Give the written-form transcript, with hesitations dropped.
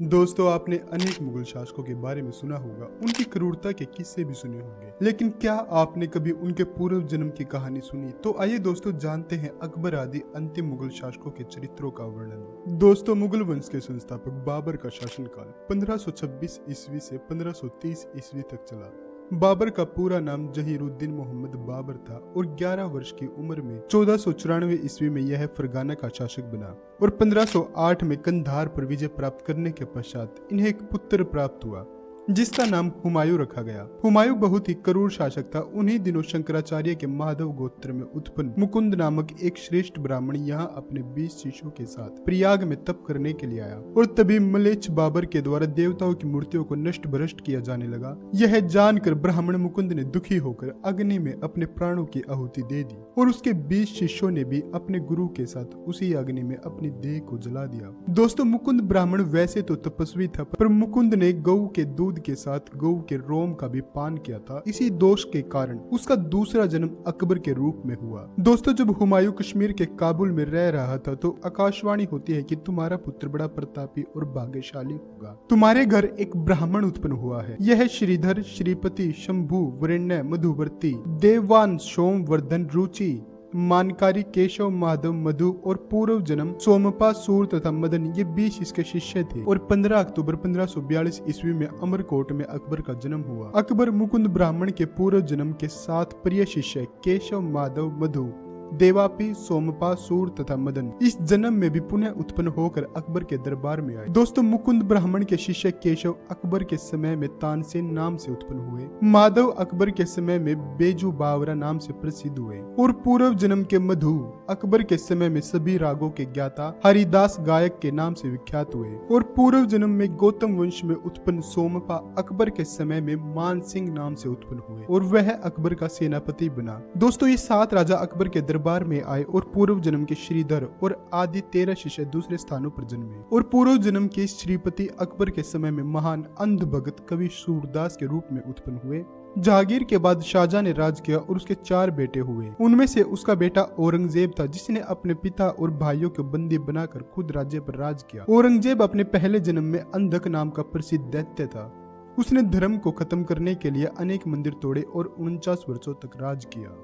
दोस्तों, आपने अनेक मुगल शासकों के बारे में सुना होगा, उनकी क्रूरता के किस्से भी सुने होंगे, लेकिन क्या आपने कभी उनके पूर्व जन्म की कहानी सुनी? तो आइए दोस्तों, जानते हैं अकबर आदि अंतिम मुगल शासकों के चरित्रों का वर्णन। दोस्तों, मुगल वंश के संस्थापक बाबर का शासनकाल 1526 ईस्वी से 1530 ईस्वी तक चला। बाबर का पूरा नाम जहीरुद्दीन मोहम्मद बाबर था और 11 वर्ष की उम्र में 1494 ईस्वी में यह फरगाना का शासक बना और 1508 में कंधार पर विजय प्राप्त करने के पश्चात इन्हें एक पुत्र प्राप्त हुआ जिसका नाम हुमायूं रखा गया। हुमायूं बहुत ही क्रूर शासक था। उन्हीं दिनों शंकराचार्य के माधव गोत्र में उत्पन्न मुकुंद नामक एक श्रेष्ठ ब्राह्मण यहाँ अपने 20 शिष्यों के साथ प्रयाग में तप करने के लिए आया और तभी म्लेच्छ बाबर के द्वारा देवताओं की मूर्तियों को नष्ट भ्रष्ट किया जाने लगा। यह जानकर ब्राह्मण मुकुंद ने दुखी होकर अग्नि में अपने प्राणों की आहुति दे दी और उसके 20 शिष्यों ने भी अपने गुरु के साथ उसी अग्नि में अपनी देह को जला दिया। दोस्तों, मुकुंद ब्राह्मण वैसे तो तपस्वी था, पर मुकुंद ने गऊ के दूध के साथ गऊ के रोम का भी पान किया था। इसी दोष के कारण उसका दूसरा जन्म अकबर के रूप में हुआ। दोस्तों, जब हुमायूं कश्मीर के काबुल में रह रहा था तो आकाशवाणी होती है कि तुम्हारा पुत्र बड़ा प्रतापी और भाग्यशाली होगा। तुम्हारे घर एक ब्राह्मण उत्पन्न हुआ है। यह श्रीधर, श्रीपति, शंभु, वरेण्य, मधुवर्ती, देववान, सोमवर्धन, रुचि, मानकारी, केशव, माधव, मधु और पूर्व जन्म सोमपा, सूर तथा मदन, ये 20 इसके शिष्य थे। और 15 अक्टूबर 1542 ईस्वी में अमरकोट में अकबर का जन्म हुआ। अकबर मुकुंद ब्राह्मण के पूर्व जन्म के 7 प्रिय शिष्य केशव, माधव, मधु, देवापी, सोमपा, सूर तथा मदन इस जन्म में भी पुनः उत्पन्न होकर अकबर के दरबार में आए। दोस्तों, मुकुंद ब्राह्मण के शिष्य केशव अकबर के समय में तानसेन नाम से उत्पन्न हुए। माधव अकबर के समय में बेजू बावरा नाम से प्रसिद्ध हुए और पूर्व जन्म के मधु अकबर के समय में सभी रागों के ज्ञाता हरिदास गायक के नाम से विख्यात हुए और पूर्व जन्म में गौतम वंश में उत्पन्न सोमपा अकबर के समय में मान सिंह नाम से उत्पन्न हुए और वह अकबर का सेनापति बना। दोस्तों, ये 7 राजा अकबर के दरबार में आए और पूर्व जन्म के श्रीधर और आदि 13 शिष्य दूसरे स्थानों पर जन्मे और पूर्व जन्म के श्रीपति अकबर के समय में महान अंध भगत कवि सूरदास के रूप में उत्पन्न हुए। जहांगीर के बाद शाहजहां ने राज किया और उसके 4 बेटे हुए। उनमें से उसका बेटा औरंगजेब था जिसने अपने पिता और भाइयों को बंदी बनाकर खुद राज्य पर राज किया। औरंगजेब अपने पहले जन्म में अंधक नाम का प्रसिद्ध दैत्य था। उसने धर्म को खत्म करने के लिए अनेक मंदिर तोड़े और 49 वर्षों तक राज किया।